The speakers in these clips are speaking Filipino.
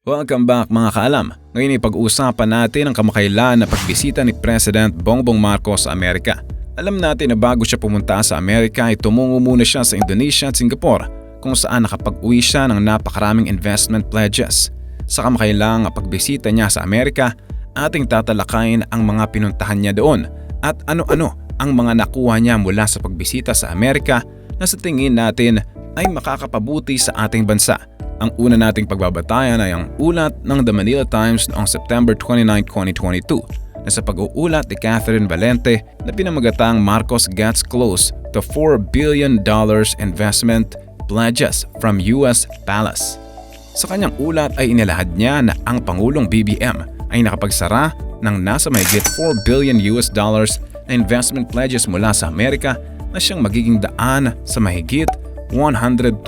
Welcome back mga kaalam. Ngayon ay pag-uusapan natin ang kamakailan na pagbisita ni President Bongbong Marcos sa Amerika. Alam natin na bago siya pumunta sa Amerika ay tumungo muna siya sa Indonesia at Singapore kung saan nakapag-uwi siya ng napakaraming investment pledges. Sa kamakailang pagbisita niya sa Amerika, ating tatalakayin ang mga pinuntahan niya doon at ano-ano ang mga nakuha niya mula sa pagbisita sa Amerika na sa tingin natin ay makakapabuti sa ating bansa. Ang una nating pagbabatayan ay ang ulat ng The Manila Times noong September 29, 2022 na sa pag-uulat ni Catherine Valente na pinamagatang Marcos Gets Close to $4 billion investment pledges from US Palace. Sa kanyang ulat ay inilahad niya na ang Pangulong BBM ay nakapagsara ng nasa mahigit $4 billion na investment pledges mula sa Amerika na siyang magiging daan sa mahigit 112,000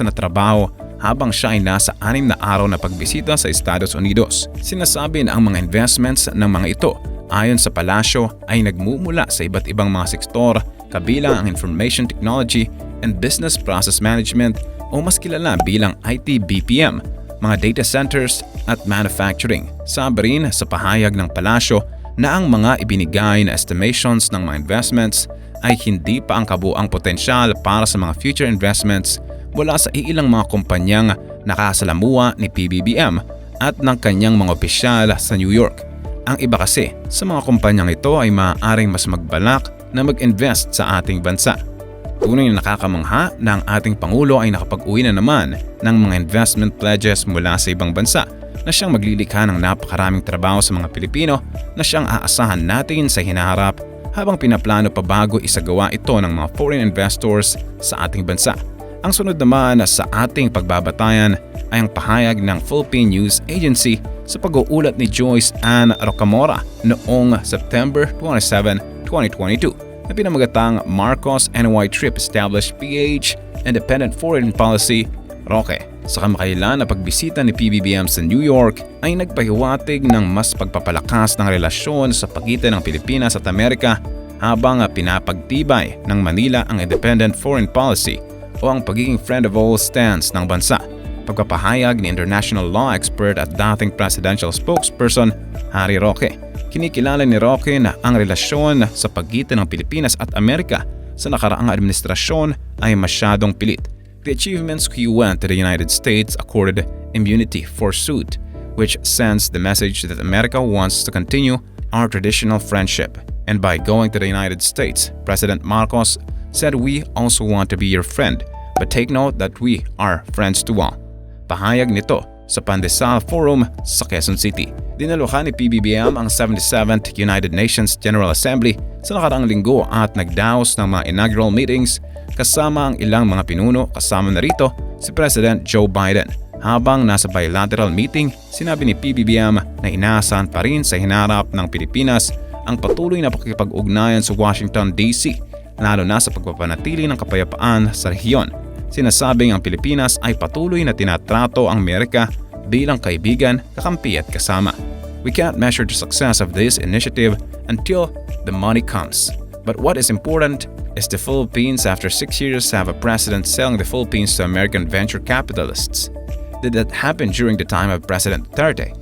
na trabaho habang siya ay nasa 6 na araw na pagbisita sa Estados Unidos. Sinasabi na ang mga investments ng mga ito ayon sa palasyo ay nagmumula sa iba't ibang mga sektor kabilang ang Information Technology and Business Process Management o mas kilala bilang IT BPM, mga data centers at manufacturing. Sabi rin sa pahayag ng palasyo na ang mga ibinigay na estimations ng mga investments ay hindi pa ang kabuang potensyal para sa mga future investments mula sa ilang mga kumpanyang nakasalamuha ni PBBM at ng kanyang mga opisyal sa New York. Ang iba kasi sa mga kumpanyang ito ay maaaring mas magbalak na mag-invest sa ating bansa. Tunay na nakakamangha na ang ating Pangulo ay nakapag-uwi na naman ng mga investment pledges mula sa ibang bansa na siyang maglilikha ng napakaraming trabaho sa mga Pilipino na siyang aasahan natin sa hinaharap habang pinaplano pa bago isagawa ito ng mga foreign investors sa ating bansa. Ang sunod naman sa ating pagbabatayan ay ang pahayag ng Philippine News Agency sa pag-uulat ni Joyce Ann Rocamora noong September 27, 2022 na pinamagatang Marcos NY Trip Established PH Independent Foreign Policy Roque. Sa kamakailan na pagbisita ni PBBM sa New York ay nagpahiwatig ng mas pagpapalakas ng relasyon sa pagitan ng Pilipinas at Amerika habang pinapagtibay ng Manila ang Independent Foreign Policy o ang pagiging friend of all stance ng bansa. Pagpapahayag ni international law expert at dating presidential spokesperson Harry Roque. Kinikilala ni Roque na ang relasyon sa pagitan ng Pilipinas at Amerika sa nakaraang administrasyon ay masyadong pilit. The achievements he went to the United States accorded immunity for suit, which sends the message that America wants to continue our traditional friendship. And by going to the United States, President Marcos said we also want to be your friend, but take note that we are friends to all. Pahayag nito sa Pandesal Forum sa Quezon City. Dinaluhan ni PBBM ang 77th United Nations General Assembly sa nakaraang linggo at nagdaos ng mga inaugural meetings kasama ang ilang mga pinuno, kasama na rito si President Joe Biden. Habang nasa bilateral meeting, sinabi ni PBBM na inaasahan pa rin sa hinarap ng Pilipinas ang patuloy na pakikipag-ugnayan sa Washington DC, lalo na sa pagpapanatili ng kapayapaan sa rehiyon. Sinasabing ang Pilipinas ay patuloy na tinatrato ang Amerika bilang kaibigan, kakampi at kasama. We can't measure the success of this initiative until the money comes. But what is important is the Philippines after 6 years have a president selling the Philippines to American venture capitalists. Did that happen during the time of President Duterte?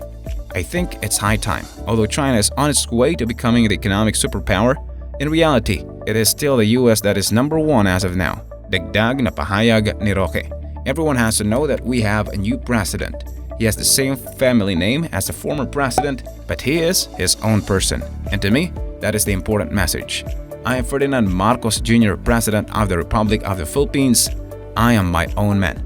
I think it's high time. Although China is on its way to becoming the economic superpower, in reality, it is still the US that is number one as of now. Dagdag na pahayag ni Roque. Everyone has to know that we have a new president. He has the same family name as the former president, but he is his own person. And to me, that is the important message. I am Ferdinand Marcos Jr., President of the Republic of the Philippines. I am my own man.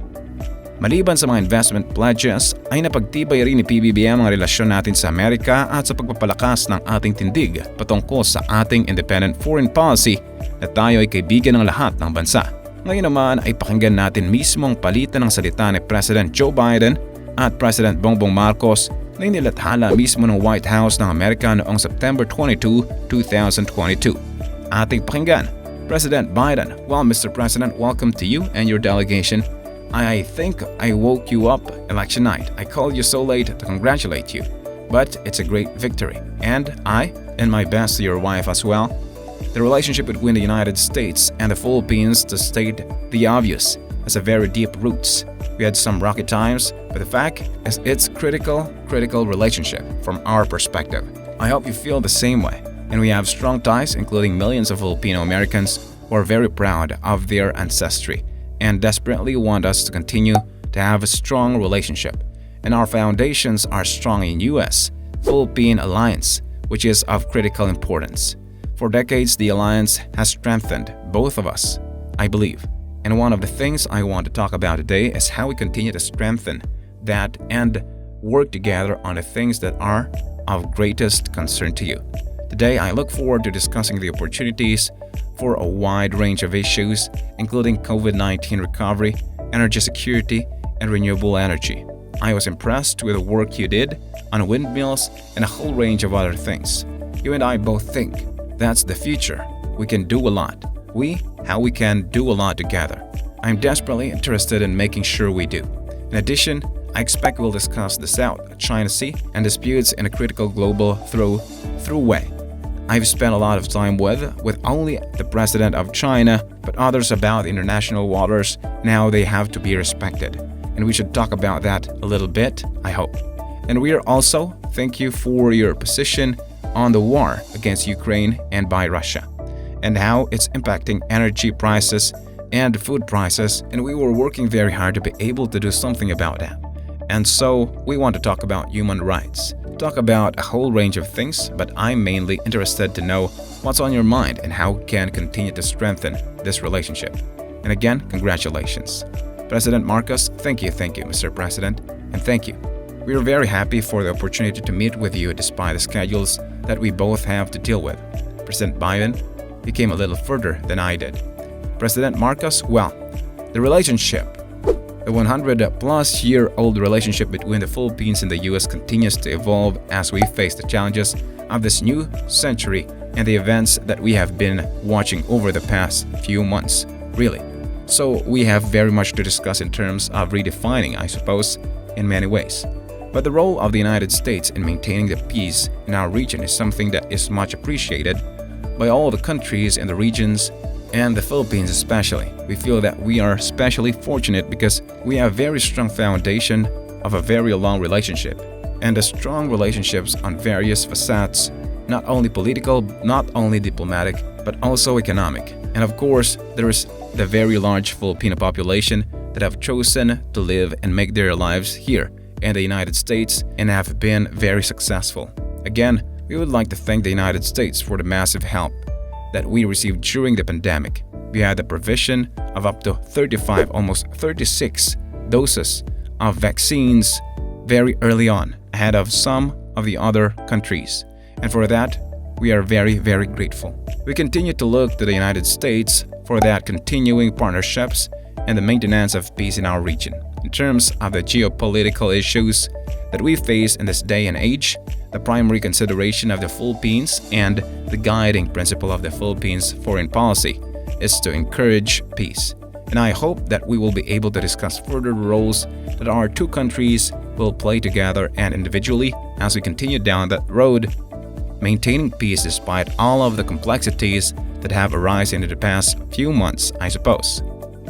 Maliban sa mga investment pledges, ay napagtibay rin ni PBBM ang relasyon natin sa Amerika at sa pagpapalakas ng ating tindig patungkol sa ating independent foreign policy na tayo ay kaibigan ng lahat ng bansa. Ngayon naman ay pakinggan natin mismo ang palitan ng salita ni President Joe Biden at President Bongbong Marcos na inilathala mismo ng White House ng Amerika noong September 22, 2022. Ating pakinggan, President Biden. Well, Mr. President, welcome to you and your delegation. I think I woke you up election night. I called you so late to congratulate you. But it's a great victory. And I, and my best to your wife as well. The relationship between the United States and the Philippines, to state the obvious, has a very deep roots. We had some rocky times, but the fact is it's critical relationship from our perspective. I hope you feel the same way. And we have strong ties, including millions of Filipino Americans who are very proud of their ancestry and desperately want us to continue to have a strong relationship. And our foundations are strong in U.S.-Philippine alliance, which is of critical importance. For decades, the alliance has strengthened both of us, I believe. And one of the things I want to talk about today is how we continue to strengthen that and work together on the things that are of greatest concern to you. Today, I look forward to discussing the opportunities for a wide range of issues, including COVID-19 recovery, energy security, and renewable energy. I was impressed with the work you did on windmills and a whole range of other things. You and I both think that's the future. We can do a lot. How we can do a lot together. I'm desperately interested in making sure we do. In addition, I expect we'll discuss the South China Sea and disputes in a critical global through way. I've spent a lot of time with only the president of China, but others about international waters and how they have to be respected. And we should talk about that a little bit, I hope. And we are also thank you for your position on the war against Ukraine and by Russia, and how it's impacting energy prices and food prices, and we were working very hard to be able to do something about that. And so we want to talk about human rights, talk about a whole range of things, but I'm mainly interested to know what's on your mind and how we can continue to strengthen this relationship. And again, congratulations. President Marcos, thank you, Mr. President, and thank you. We are very happy for the opportunity to meet with you despite the schedules that we both have to deal with. President Biden, you came a little further than I did. President Marcos, well, the relationship, the 100-plus-year-old relationship between the Philippines and the U.S. continues to evolve as we face the challenges of this new century and the events that we have been watching over the past few months, really. So we have very much to discuss in terms of redefining, I suppose, in many ways. But the role of the United States in maintaining the peace in our region is something that is much appreciated by all the countries in the regions, and the Philippines especially. We feel that we are especially fortunate because we have a very strong foundation of a very long relationship, and the strong relationships on various facets, not only political, not only diplomatic, but also economic. And of course, there is the very large Filipino population that have chosen to live and make their lives here in the United States and have been very successful. Again, we would like to thank the United States for the massive help that we received during the pandemic. We had the provision of up to 35, almost 36 doses of vaccines very early on, ahead of some of the other countries. And for that, we are very, very grateful. We continue to look to the United States for that continuing partnerships and the maintenance of peace in our region. In terms of the geopolitical issues that we face in this day and age, the primary consideration of the Philippines and the guiding principle of the Philippines foreign policy is to encourage peace. And I hope that we will be able to discuss further roles that our two countries will play together and individually as we continue down that road, maintaining peace despite all of the complexities that have arisen in the past few months, I suppose.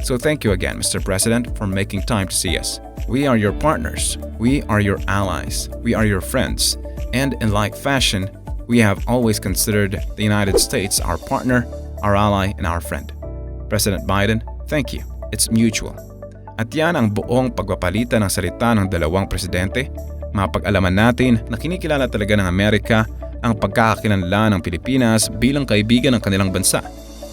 So thank you again, Mr. President, for making time to see us. We are your partners, we are your allies, we are your friends, and in like fashion, we have always considered the United States our partner, our ally, and our friend. President Biden, thank you. It's mutual. At yan ang buong pagpapalitan ng salita ng dalawang presidente. Mapag-alaman natin na kinikilala talaga ng Amerika ang pagkakakilanlan ng Pilipinas bilang kaibigan ng kanilang bansa.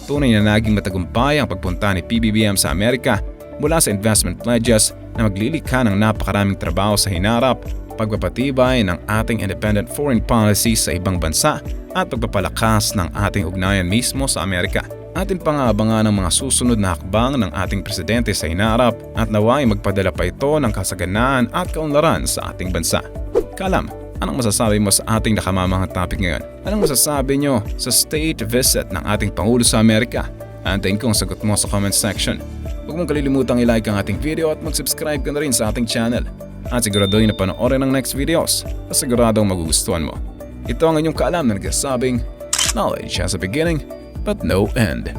Tunay na naging matagumpay ang pagpunta ni PBBM sa Amerika mula sa investment pledges na maglilikha ng napakaraming trabaho sa hinarap, pagpapatibay ng ating independent foreign policy sa ibang bansa at pagpapalakas ng ating ugnayan mismo sa Amerika. Atin pang-aabangan ang mga susunod na hakbang ng ating presidente sa hinarap at naway magpadala pa ito ng kasaganaan at kaunlaran sa ating bansa. Kaalam, anong masasabi mo sa ating nakamamahang topic ngayon? Anong masasabi nyo sa state visit ng ating Pangulo sa Amerika? Antayin ko ang sagot mo sa comment section. Huwag mong kalilimutang i-like ang ating video at mag-subscribe ka na rin sa ating channel. At siguraduhin na panoorin ang next videos at siguradong magugustuhan mo. Ito ang inyong kaalam na nagsasabing, knowledge has a beginning but no end.